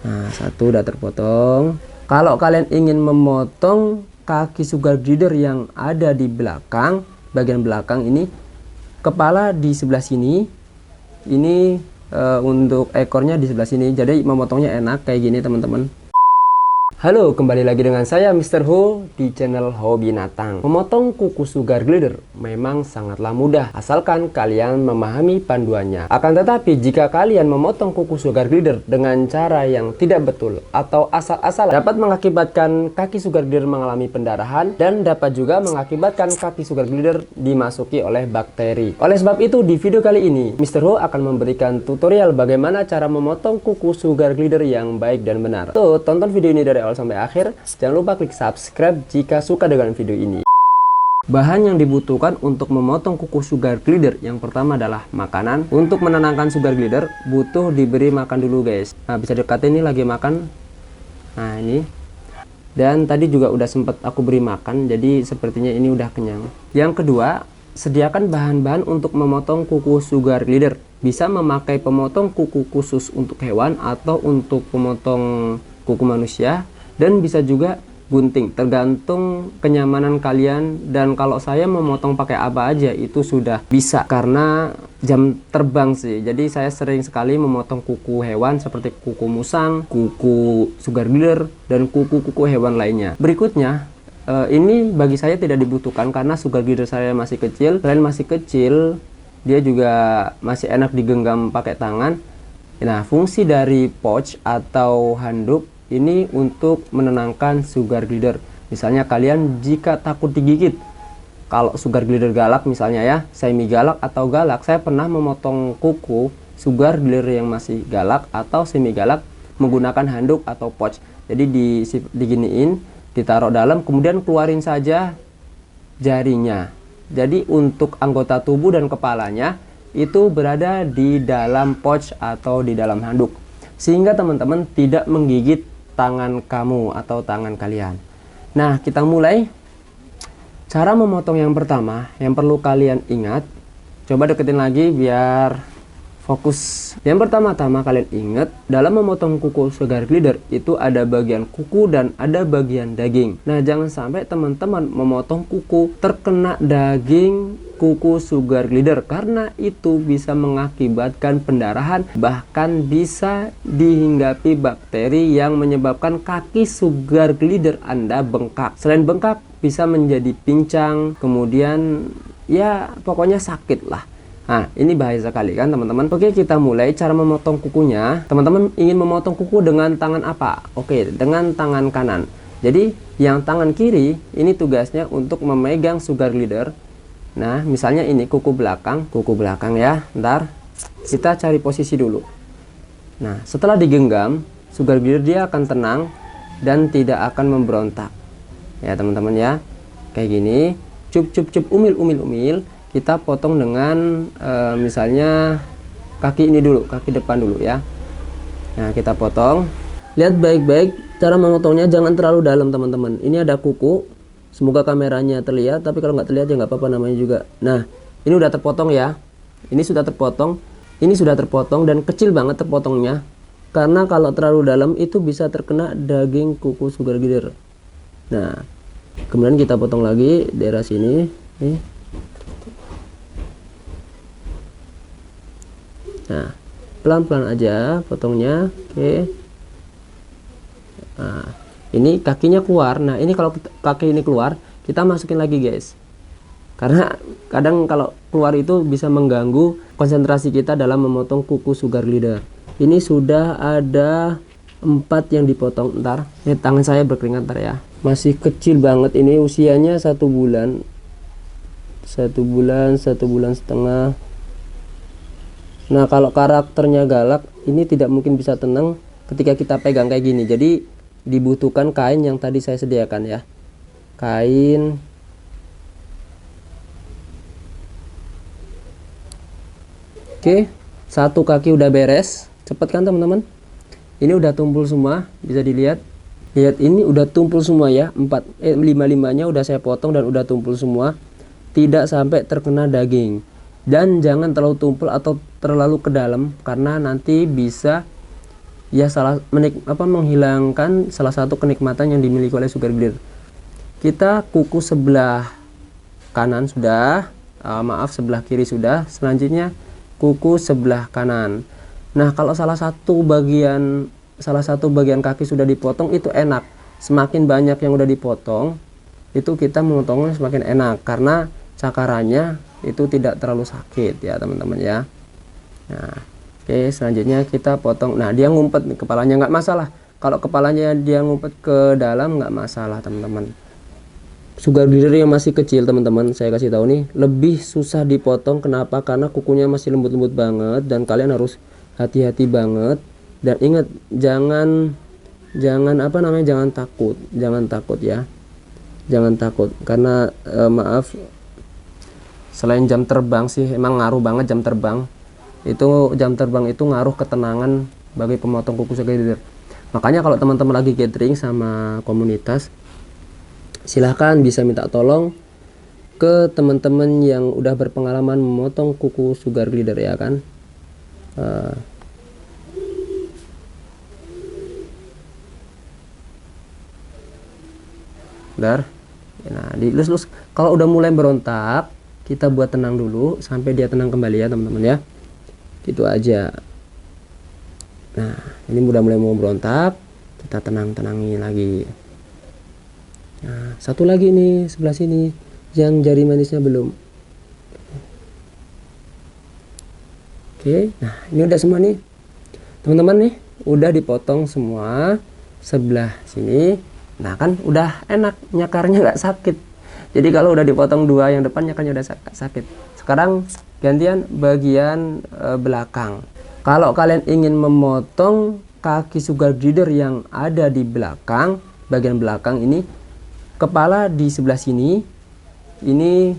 Nah, satu udah terpotong. Kalau kalian ingin memotong kaki sugar glider yang ada di belakang, bagian belakang ini, kepala di sebelah sini, ini untuk ekornya di sebelah sini, jadi memotongnya enak kayak gini teman-teman. Halo, kembali lagi dengan saya Mr. Ho di channel Hobi Binatang. Memotong kuku sugar glider memang sangatlah mudah, asalkan kalian memahami panduannya. Akan tetapi jika kalian memotong kuku sugar glider dengan cara yang tidak betul atau asal-asalan, dapat mengakibatkan kaki sugar glider mengalami pendarahan dan dapat juga mengakibatkan kaki sugar glider dimasuki oleh bakteri. Oleh sebab itu, di video kali ini Mr. Ho akan memberikan tutorial bagaimana cara memotong kuku sugar glider yang baik dan benar. Tuh, tonton video ini dari awal sampai akhir. Jangan lupa klik subscribe jika suka dengan video ini. Bahan yang dibutuhkan untuk memotong kuku sugar glider yang pertama adalah makanan. Untuk menenangkan sugar glider butuh diberi makan dulu guys. Nah, bisa dekatin, ini lagi makan. Nah, ini. Dan tadi juga udah sempat aku beri makan, jadi sepertinya ini udah kenyang. Yang kedua, sediakan bahan-bahan untuk memotong kuku sugar glider. Bisa memakai pemotong kuku khusus untuk hewan atau untuk pemotong kuku manusia, dan bisa juga gunting, tergantung kenyamanan kalian. Dan kalau saya memotong pakai apa aja itu sudah bisa, karena jam terbang sih. Jadi saya sering sekali memotong kuku hewan seperti kuku musang, kuku sugar glider, dan kuku-kuku hewan lainnya. Berikutnya, ini bagi saya tidak dibutuhkan karena sugar glider saya masih kecil. Selain masih kecil, dia juga masih enak digenggam pakai tangan. Nah, fungsi dari pouch atau handuk ini untuk menenangkan sugar glider. Misalnya kalian jika takut digigit, kalau sugar glider galak misalnya ya, semi galak atau galak, saya pernah memotong kuku sugar glider yang masih galak atau semi galak menggunakan handuk atau pouch. Jadi diginiin, ditaruh dalam, kemudian keluarin saja jarinya. Jadi untuk anggota tubuh dan kepalanya itu berada di dalam pouch atau di dalam handuk, sehingga teman-teman tidak menggigit tangan kamu atau tangan kalian. Nah, kita mulai. Cara memotong yang pertama yang perlu kalian ingat, coba deketin lagi biar fokus. Yang pertama-tama kalian ingat, dalam memotong kuku sugar glider itu ada bagian kuku dan ada bagian daging. Nah, jangan sampai teman-teman memotong kuku terkena daging kuku sugar glider, karena itu bisa mengakibatkan pendarahan, bahkan bisa dihinggapi bakteri yang menyebabkan kaki sugar glider Anda bengkak. Selain bengkak, bisa menjadi pincang, kemudian ya pokoknya sakit lah. Nah, ini bahaya sekali kan teman-teman. Oke, kita mulai cara memotong kukunya. Teman-teman ingin memotong kuku dengan tangan apa? Oke, dengan tangan kanan. Jadi yang tangan kiri ini tugasnya untuk memegang sugar glider. Nah, misalnya ini kuku belakang ya. Ntar kita cari posisi dulu. Nah, setelah digenggam, sugar glider dia akan tenang dan tidak akan memberontak. Ya teman-teman ya, kayak gini. Cup umil. Kita potong dengan misalnya kaki ini dulu, kaki depan dulu ya. Nah, kita potong. Lihat baik-baik cara memotongnya, jangan terlalu dalam teman-teman. Ini ada kuku. Semoga kameranya terlihat, tapi kalau nggak terlihat ya nggak apa-apa namanya juga. Nah, ini udah terpotong ya. Ini sudah terpotong. Ini sudah terpotong dan kecil banget terpotongnya. Karena kalau terlalu dalam itu bisa terkena daging kuku sugar glider. Nah, kemudian kita potong lagi daerah sini. Nih. Nah, pelan-pelan aja potongnya. Oke. Nah, ini kakinya keluar. Nah, ini kalau kaki ini keluar, kita masukin lagi guys, karena kadang kalau keluar itu bisa mengganggu konsentrasi kita dalam memotong kuku sugar glider. Ini sudah ada 4 yang dipotong. Ntar ini tangan saya berkeringat ntar ya, masih kecil banget. Ini usianya 1 bulan 1 bulan setengah. Nah, kalau karakternya galak, ini tidak mungkin bisa tenang ketika kita pegang kayak gini. Jadi dibutuhkan kain yang tadi saya sediakan ya, kain. Oke, 1 kaki udah beres. Cepet kan teman-teman? Ini udah tumpul semua, bisa dilihat. Lihat, ini udah tumpul semua ya. 5-5-nya udah saya potong dan udah tumpul semua, tidak sampai terkena daging. Dan jangan terlalu tumpul atau terlalu ke dalam, karena nanti bisa ya menghilangkan salah satu kenikmatan yang dimiliki oleh sugar glider. Kita kuku sebelah kanan sudah, maaf sebelah kiri sudah, selanjutnya kuku sebelah kanan. Nah, kalau salah satu bagian kaki sudah dipotong itu enak. Semakin banyak yang udah dipotong, itu kita memotongnya semakin enak karena cakarannya itu tidak terlalu sakit ya teman-teman ya. Nah, oke, selanjutnya kita potong. Nah, dia ngumpet nih kepalanya, nggak masalah. Kalau kepalanya dia ngumpet ke dalam nggak masalah teman-teman. Sugar glider yang masih kecil teman-teman, saya kasih tahu nih, lebih susah dipotong. Kenapa? Karena kukunya masih lembut-lembut banget dan kalian harus hati-hati banget. Dan ingat, jangan takut ya, jangan takut karena maaf, selain jam terbang sih emang ngaruh banget. Jam terbang itu ngaruh ketenangan bagi pemotong kuku sugar glider. Makanya kalau teman-teman lagi gathering sama komunitas, silahkan bisa minta tolong ke teman-teman yang udah berpengalaman memotong kuku sugar glider ya kan. Nah, dilus-lus. Kalau udah mulai berontak, kita buat tenang dulu sampai dia tenang kembali ya teman-teman ya. Gitu aja. Nah, ini udah mulai mau berontak, kita tenangin lagi. Nah, satu lagi nih sebelah sini yang jari manisnya belum. Oke, nah ini udah semua nih teman-teman nih, udah dipotong semua sebelah sini. Nah kan udah enak, nyakarnya nggak sakit. Jadi kalau udah dipotong dua yang depan, nyakarnya udah sakit. Sekarang gantian bagian belakang. Kalau kalian ingin memotong kaki sugar glider yang ada di belakang, bagian belakang ini, kepala di sebelah sini, ini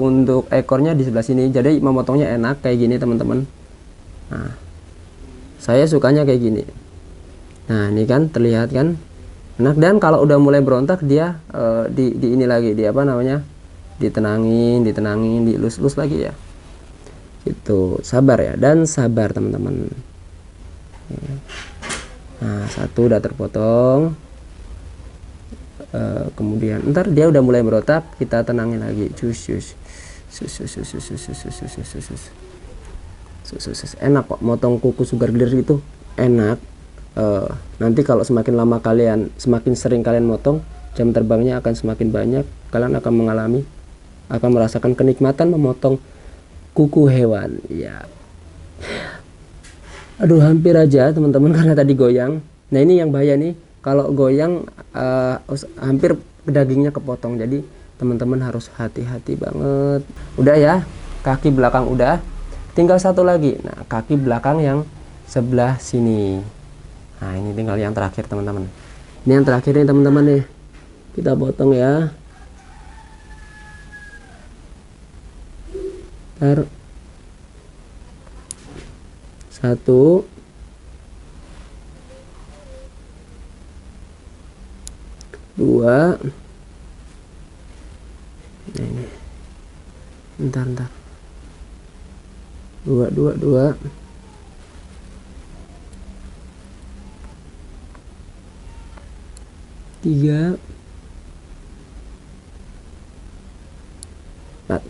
untuk ekornya di sebelah sini, jadi memotongnya enak kayak gini teman-teman. Nah, saya sukanya kayak gini. Nah, ini kan terlihat kan enak. Dan kalau udah mulai berontak, dia di ini lagi, di apa namanya, ditenangin, dilus-lus lagi ya. Itu sabar ya, dan sabar teman-teman. Nah, satu udah terpotong. Kemudian ntar dia udah mulai berotak, kita tenangin lagi. Enak kok motong kuku sugar glider itu, enak. Nanti kalau semakin sering kalian motong, jam terbangnya akan semakin banyak. Kalian akan merasakan kenikmatan memotong kuku hewan ya. Aduh, hampir aja teman-teman karena tadi goyang. Nah, ini yang bahaya nih, kalau goyang hampir dagingnya kepotong. Jadi teman-teman harus hati-hati banget. Udah ya, kaki belakang udah, tinggal satu lagi. Nah, kaki belakang yang sebelah sini. Nah, ini tinggal yang terakhir teman-teman. Ini yang terakhir nih teman-teman nih, kita potong ya. Ntar satu, dua, nah ini, bentar, dua, tiga, empat.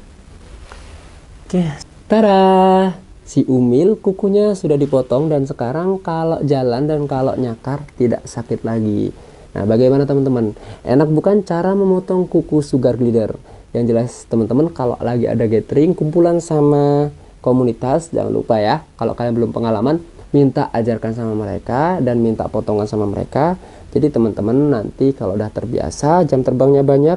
Oke, tara, si Umil kukunya sudah dipotong dan sekarang kalau jalan dan kalau nyakar tidak sakit lagi. Nah, bagaimana teman-teman? Enak bukan cara memotong kuku sugar glider? Yang jelas teman-teman, kalau lagi ada gathering, kumpulan sama komunitas, jangan lupa ya, kalau kalian belum pengalaman, minta ajarkan sama mereka dan minta potongan sama mereka. Jadi teman-teman nanti kalau udah terbiasa, jam terbangnya banyak,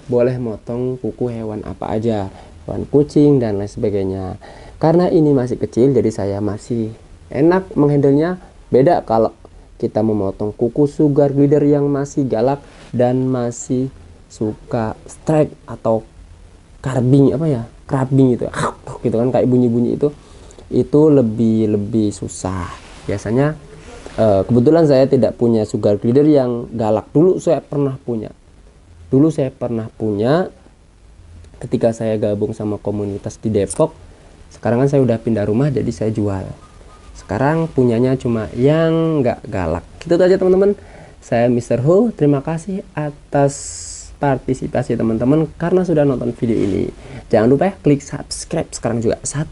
boleh motong kuku hewan apa aja, hewan kucing dan lain sebagainya. Karena ini masih kecil, jadi saya masih enak menghandlenya. Beda kalau kita memotong kuku sugar glider yang masih galak dan masih suka strike atau carving itu gitu kan, kayak bunyi-bunyi itu lebih susah. Biasanya kebetulan saya tidak punya sugar glider yang galak. Dulu saya pernah punya ketika saya gabung sama komunitas di Depok. Sekarang kan saya udah pindah rumah, jadi saya jual. Sekarang punyanya cuma yang nggak galak. Gitu aja teman-teman. Saya Mr. Ho, terima kasih atas partisipasi teman-teman karena sudah nonton video ini. Jangan lupa ya klik subscribe sekarang juga. 1,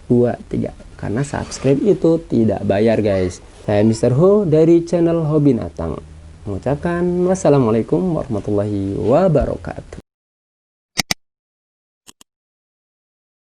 2, 3. Karena subscribe itu tidak bayar guys. Saya Mr. Ho dari channel Hobi Natang mengucapkan wassalamualaikum warahmatullahi wabarakatuh.